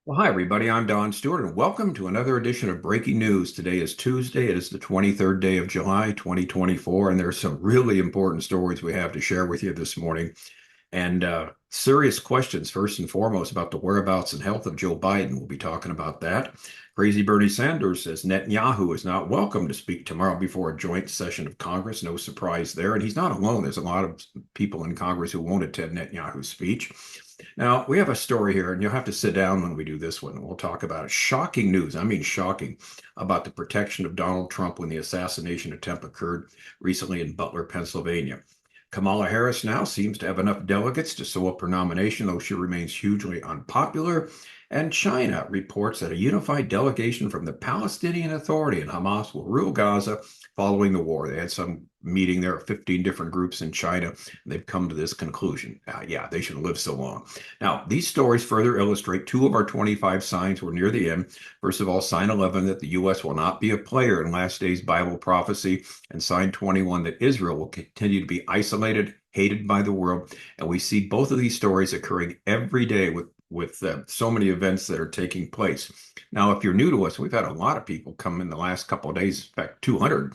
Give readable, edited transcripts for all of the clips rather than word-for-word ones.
Well, hi, everybody. I'm Don Stewart, and welcome to another edition of Breaking News. Today is Tuesday. It is the 23rd day of July, 2024, and there's some really important stories we have to share with you this morning. And serious questions, first and foremost, about the whereabouts and health of Joe Biden. We'll be talking about that. Crazy Bernie Sanders says Netanyahu is not welcome to speak tomorrow before a joint session of Congress. No surprise there. And he's not alone. There's a lot of people in Congress who won't attend Netanyahu's speech. Now, we have a story here, and you'll have to sit down when we do this one. We'll talk about it. Shocking news, I mean shocking, about the protection of Donald Trump when the assassination attempt occurred recently in Butler, Pennsylvania. Kamala Harris now seems to have enough delegates to sew up her nomination, though she remains hugely unpopular. And China reports that a unified delegation from the Palestinian Authority and Hamas will rule Gaza following the war. They had some meeting there, 15 different groups in China. They've come to this conclusion. Yeah, they should live so long. Now, these stories further illustrate two of our 25 signs we're near the end. First of all, sign 11 that the U.S. will not be a player in last days Bible prophecy, and sign 21 that Israel will continue to be isolated, hated by the world. And we see both of these stories occurring every day with so many events that are taking place. Now, if you're new to us, we've had a lot of people come in the last couple of days, in fact, 200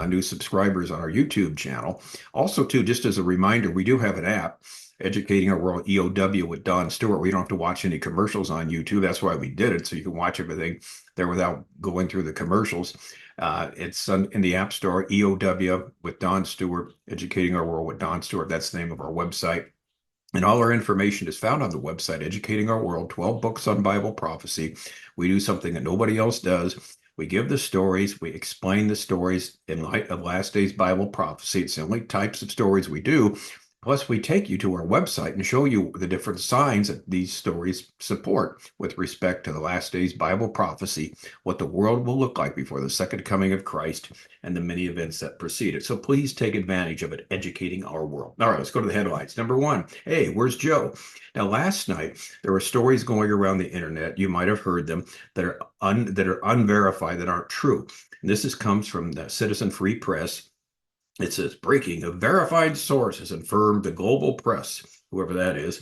new subscribers on our YouTube channel. Also, too, just as a reminder, we do have an app, Educating Our World EOW with Don Stewart. We don't have to watch any commercials on YouTube. That's why we did it, so you can watch everything there without going through the commercials. It's in the App Store, EOW with Don Stewart, Educating Our World with Don Stewart. That's the name of our website. And all our information is found on the website, Educating Our World, 12 books on Bible prophecy. We do something that nobody else does. We give the stories, we explain the stories in light of last days Bible prophecy. It's the only types of stories we do. Plus, we take you to our website and show you the different signs that these stories support with respect to the last days Bible prophecy, what the world will look like before the second coming of Christ, and the many events that precede it. So please take advantage of it, educating our world. All right, let's go to the headlines. Number one, hey, where's Joe? Now, last night, there were stories going around the internet, you might have heard them, that are unverified, that aren't true. And comes from the Citizen Free Press. It says, breaking, a verified source has informed the global press, whoever that is,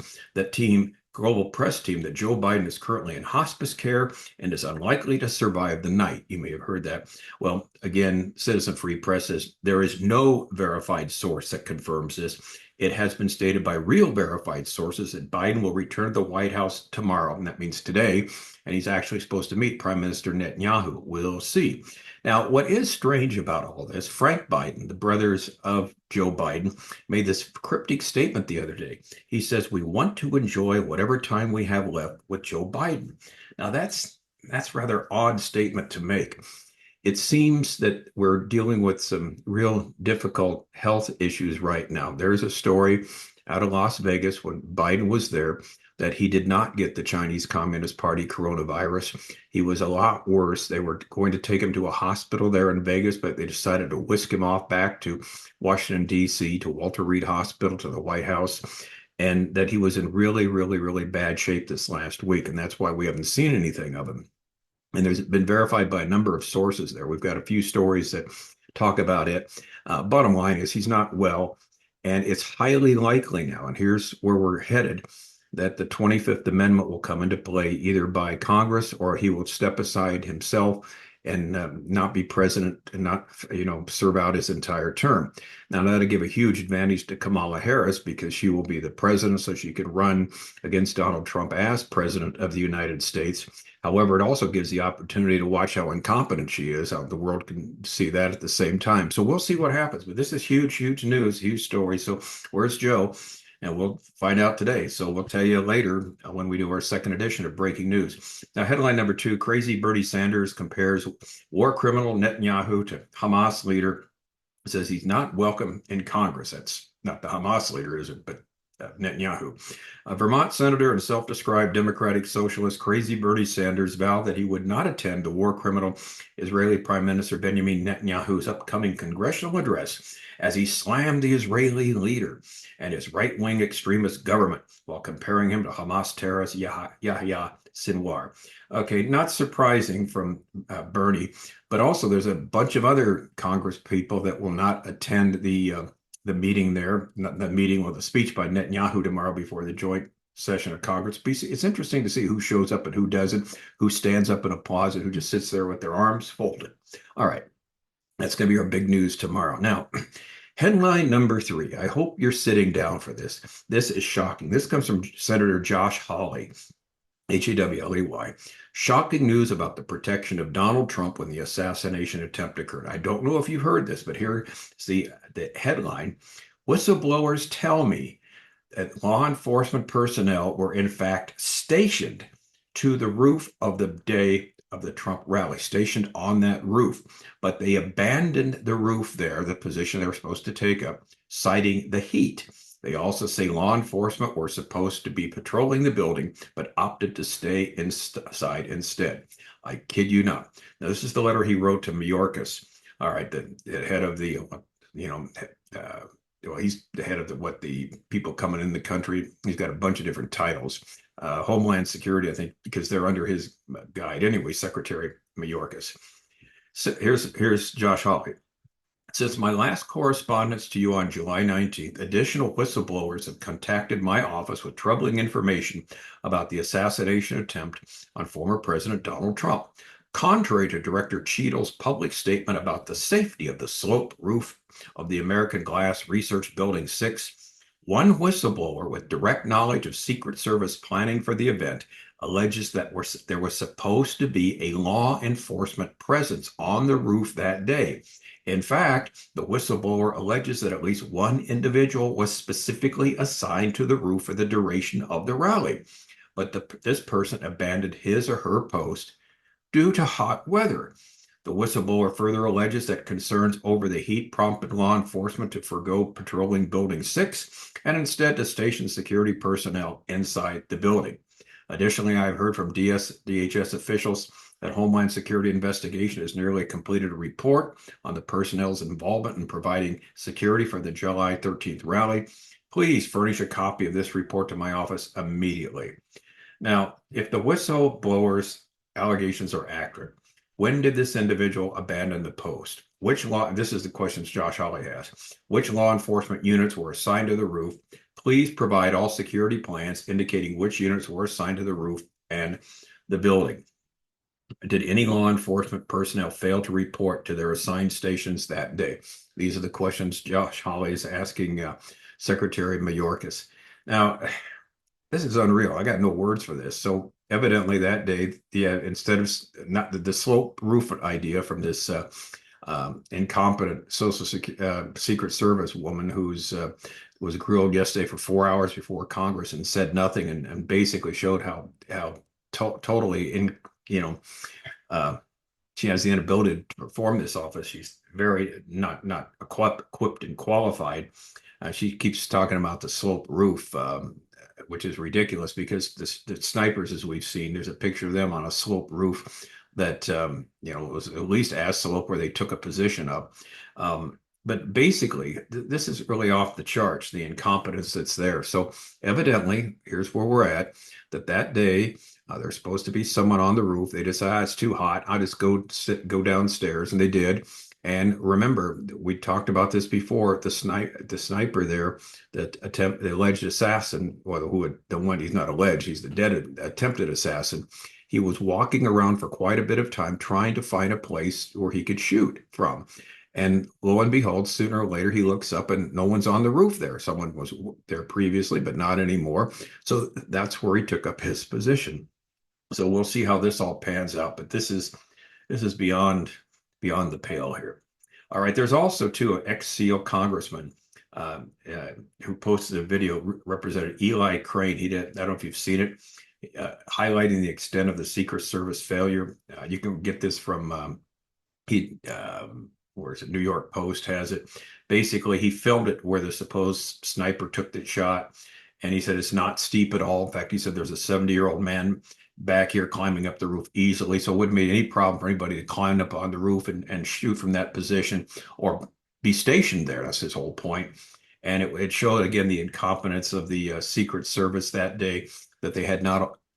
global press team, that Joe Biden is currently in hospice care and is unlikely to survive the night. You may have heard that. Well, again, Citizen Free Press says there is no verified source that confirms this. It has been stated by real verified sources that Biden will return to the White House tomorrow, and that means today, and he's actually supposed to meet Prime Minister Netanyahu. We'll see. Now, what is strange about all this, Frank Biden, the brothers of Joe Biden, made this cryptic statement the other day. He says, we want to enjoy whatever time we have left with Joe Biden. Now, that's rather odd statement to make. It seems that we're dealing with some real difficult health issues right now. There's a story out of Las Vegas when Biden was there that he did not get the Chinese Communist Party coronavirus. He was a lot worse. They were going to take him to a hospital there in Vegas, but they decided to whisk him off back to Washington, D.C., to Walter Reed Hospital, to the White House, and that he was in really, really, really bad shape this last week. And that's why we haven't seen anything of him. And there's been verified by a number of sources there. We've got a few stories that talk about it. Bottom line is he's not well, and it's highly likely now, and here's where we're headed, that the 25th Amendment will come into play either by Congress or he will step aside himself and not be president and not, serve out his entire term. Now, that'll give a huge advantage to Kamala Harris because she will be the president, so she can run against Donald Trump as president of the United States. However, it also gives the opportunity to watch how incompetent she is, how the world can see that at the same time. So we'll see what happens. But this is huge, huge news, huge story. So where's Joe? And we'll find out today. So we'll tell you later when we do our second edition of Breaking News. Now, headline number two, crazy Bernie Sanders compares war criminal Netanyahu to Hamas leader, says he's not welcome in Congress. That's not the Hamas leader, is it? But Netanyahu. A Vermont senator and self-described Democratic Socialist crazy Bernie Sanders vowed that he would not attend the war criminal Israeli Prime Minister Benjamin Netanyahu's upcoming congressional address as he slammed the Israeli leader and his right-wing extremist government while comparing him to Hamas terrorist Yahya Sinwar. Okay, not surprising from Bernie, but also there's a bunch of other Congress people that will not attend the meeting there, the meeting or the speech by Netanyahu tomorrow before the joint session of Congress. It's interesting to see who shows up and who doesn't, who stands up and applauds and who just sits there with their arms folded. All right. That's going to be our big news tomorrow. Now, headline number 3. I hope you're sitting down for this. This is shocking. This comes from Senator Josh Hawley, Hawley. Shocking news about the protection of Donald Trump when the assassination attempt occurred. I don't know if you've heard this, but here's the headline. Whistleblowers tell me that law enforcement personnel were in fact stationed to the roof of the day of the Trump rally, stationed on that roof, but they abandoned the roof there, the position they were supposed to take up, citing the heat. They also say law enforcement were supposed to be patrolling the building, but opted to stay inside instead. I kid you not. Now, this is the letter he wrote to Mayorkas. All right, the head of the, well, he's the head of what the people coming in the country. He's got a bunch of different titles. Homeland Security, I think, because they're under his guide anyway. Secretary Mayorkas. So here's Josh Hawley. Since my last correspondence to you on July 19th, additional whistleblowers have contacted my office with troubling information about the assassination attempt on former President Donald Trump. Contrary to Director Cheadle's public statement about the safety of the slope roof of the American Glass Research Building 6, one whistleblower with direct knowledge of Secret Service planning for the event alleges that there was supposed to be a law enforcement presence on the roof that day. In fact, the whistleblower alleges that at least one individual was specifically assigned to the roof for the duration of the rally, but this person abandoned his or her post due to hot weather. The whistleblower further alleges that concerns over the heat prompted law enforcement to forgo patrolling Building 6 and instead to station security personnel inside the building. Additionally, I've heard from DHS officials that Homeland Security investigation has nearly completed a report on the personnel's involvement in providing security for the July 13th rally. Please furnish a copy of this report to my office immediately. Now, if the whistleblower's allegations are accurate, when did this individual abandon the post? This is the questions Josh Hawley has. Which law enforcement units were assigned to the roof? Please provide all security plans indicating which units were assigned to the roof and the building. Did any law enforcement personnel fail to report to their assigned stations that day? These are the questions Josh Hawley is asking Secretary Mayorkas. Now, this is unreal. I got no words for this. So evidently that day, instead of not the slope roof idea from this incompetent Secret Service woman who's was grilled yesterday for 4 hours before Congress and said nothing and basically showed how totally she has the inability to perform this office. She's very not equipped and qualified. She keeps talking about the slope roof, which is ridiculous because the snipers, as we've seen, there's a picture of them on a slope roof that was at least as slope where they took a position up. But basically, this is really off the charts, the incompetence that's there. So evidently, here's where we're at, that day, there's supposed to be someone on the roof. They decide it's too hot. I'll just go downstairs, and they did. And remember, we talked about this before. The sniper there, the alleged assassin, he's not alleged, he's the dead attempted assassin. He was walking around for quite a bit of time trying to find a place where he could shoot from. And lo and behold, sooner or later, he looks up and no one's on the roof there. Someone was there previously, but not anymore. So that's where he took up his position. So we'll see how this all pans out. But this is beyond the pale here. All right. There's also, too, an ex-SEAL congressman who posted a video, Representative Eli Crane. I don't know if you've seen it, highlighting the extent of the Secret Service failure. You can get this from where is it? New York Post has it. Basically, he filmed it where the supposed sniper took the shot, and he said it's not steep at all. In fact, he said there's a 70-year-old man back here climbing up the roof easily, so it wouldn't be any problem for anybody to climb up on the roof and shoot from that position or be stationed there. That's his whole point. And it showed, again, the incompetence of the Secret Service that day, that they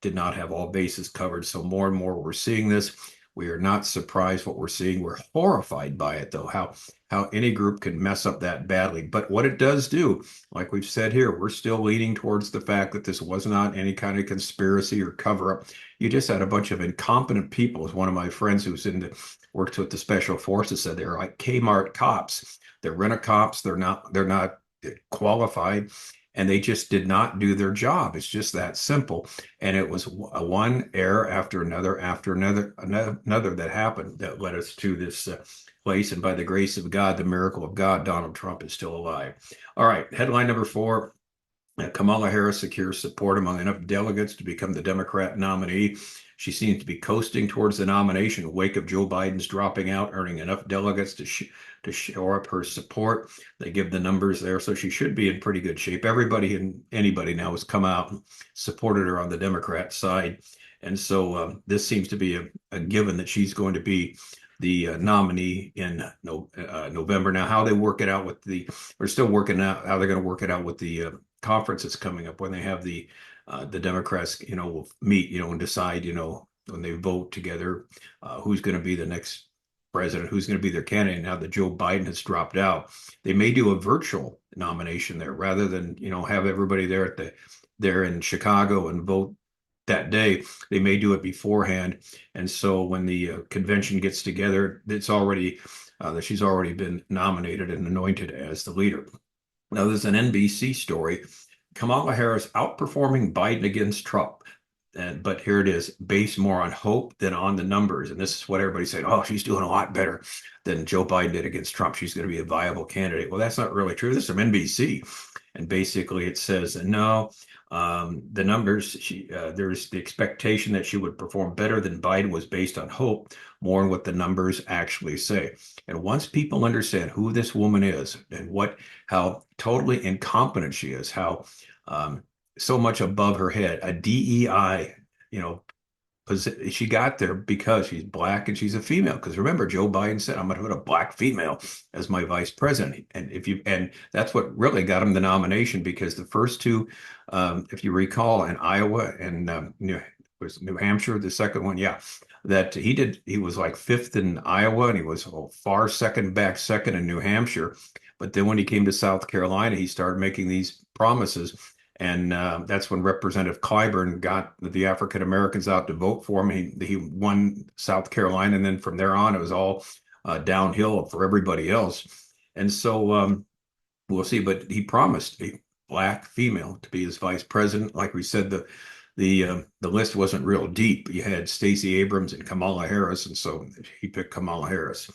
did not have all bases covered. So more and more we're seeing this. We are not surprised what we're seeing. We're horrified by it, though, how any group can mess up that badly. But what it does do, like we've said here, we're still leaning towards the fact that this was not any kind of conspiracy or cover up. You just had a bunch of incompetent people. As one of my friends who's works with the special forces said, they're like Kmart cops. They're rent-a-cops. They're not qualified, and they just did not do their job. It's just that simple. And it was one error after another that happened that led us to this place. And by the grace of God, the miracle of God, Donald Trump is still alive. All right, headline number 4. Kamala Harris secures support among enough delegates to become the Democrat nominee. She seems to be coasting towards the nomination in the wake of Joe Biden's dropping out, earning enough delegates to shore up her support. They give the numbers there, so she should be in pretty good shape. Everybody and anybody now has come out and supported her on the Democrat side. And so this seems to be a given that she's going to be the nominee in November. Now, how they work it out we're still working out how they're going to work it out with the conference that's coming up when they have the Democrats, will meet, and decide, when they vote together, who's going to be the next president, who's going to be their candidate. Now that Joe Biden has dropped out, they may do a virtual nomination there rather than, have everybody there in Chicago and vote that day. They may do it beforehand. And so when the convention gets together, it's already that she's already been nominated and anointed as the leader. Now, there's an NBC story. Kamala Harris outperforming Biden against Trump. But here it is, based more on hope than on the numbers. And this is what everybody's saying. Oh, she's doing a lot better than Joe Biden did against Trump. She's going to be a viable candidate. Well, that's not really true. This is from NBC. And basically it says, no, the numbers, there's the expectation that she would perform better than Biden was based on hope, more on what the numbers actually say. And once people understand who this woman is and how totally incompetent she is, how so much above her head, a DEI, she got there because she's black and she's a female. Because remember, Joe Biden said, "I'm going to put a black female as my vice president," and that's what really got him the nomination. Because the first two, if you recall, in Iowa and New Hampshire, the second one, yeah, that he was like fifth in Iowa and he was far second in New Hampshire. But then when he came to South Carolina, he started making these promises. And that's when Representative Clyburn got the African Americans out to vote for him. He won South Carolina, and then from there on, it was all downhill for everybody else. And so we'll see. But he promised a black female to be his vice president. Like we said, the list wasn't real deep. You had Stacey Abrams and Kamala Harris, and so he picked Kamala Harris.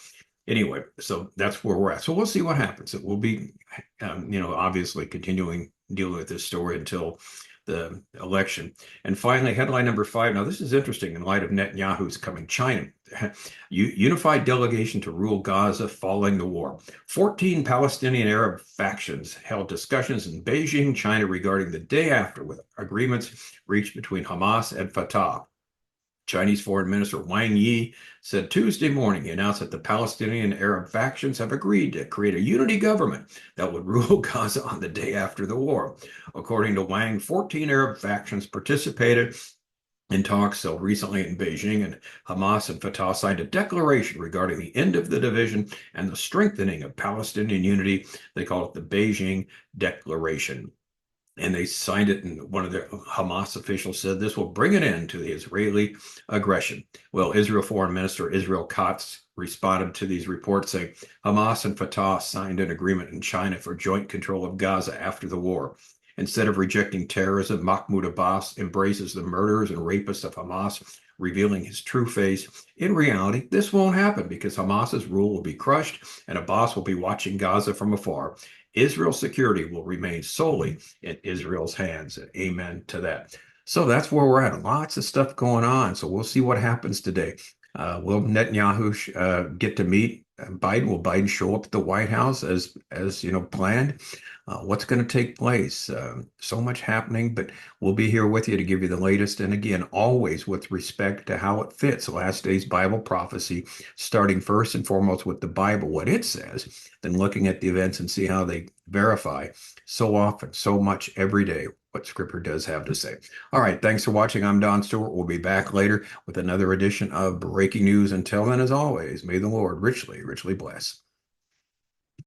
Anyway, so that's where we're at. So we'll see what happens. It will be, obviously continuing dealing with this story until the election. And finally, headline number 5. Now, this is interesting in light of Netanyahu's coming. China, unified delegation to rule Gaza following the war. 14 Palestinian Arab factions held discussions in Beijing, China, regarding the day after with agreements reached between Hamas and Fatah. Chinese Foreign Minister Wang Yi said Tuesday morning he announced that the Palestinian Arab factions have agreed to create a unity government that would rule Gaza on the day after the war. According to Wang, 14 Arab factions participated in talks held recently in Beijing, and Hamas and Fatah signed a declaration regarding the end of the division and the strengthening of Palestinian unity. They call it the Beijing Declaration. And they signed it, and one of the Hamas officials said this will bring an end to the Israeli aggression. Well, Israel Foreign Minister Israel Katz responded to these reports saying Hamas and Fatah signed an agreement in China for joint control of Gaza after the war. Instead of rejecting terrorism, Mahmoud Abbas embraces the murderers and rapists of Hamas, revealing his true face. In reality, this won't happen because Hamas's rule will be crushed and Abbas will be watching Gaza from afar. Israel's security will remain solely in Israel's hands. Amen to that. So that's where we're at. Lots of stuff going on. So we'll see what happens today. Will Netanyahu get to meet Biden? Will Biden show up at the White House as planned? What's going to take place? So much happening, but we'll be here with you to give you the latest. And again, always with respect to how it fits last day's Bible prophecy, starting first and foremost with the Bible, what it says, then looking at the events and see how they verify so often, so much every day what Scripture does have to say. All right, thanks for watching. I'm Don Stewart. We'll be back later with another edition of Breaking News. Until then, as always, may the Lord richly, richly bless.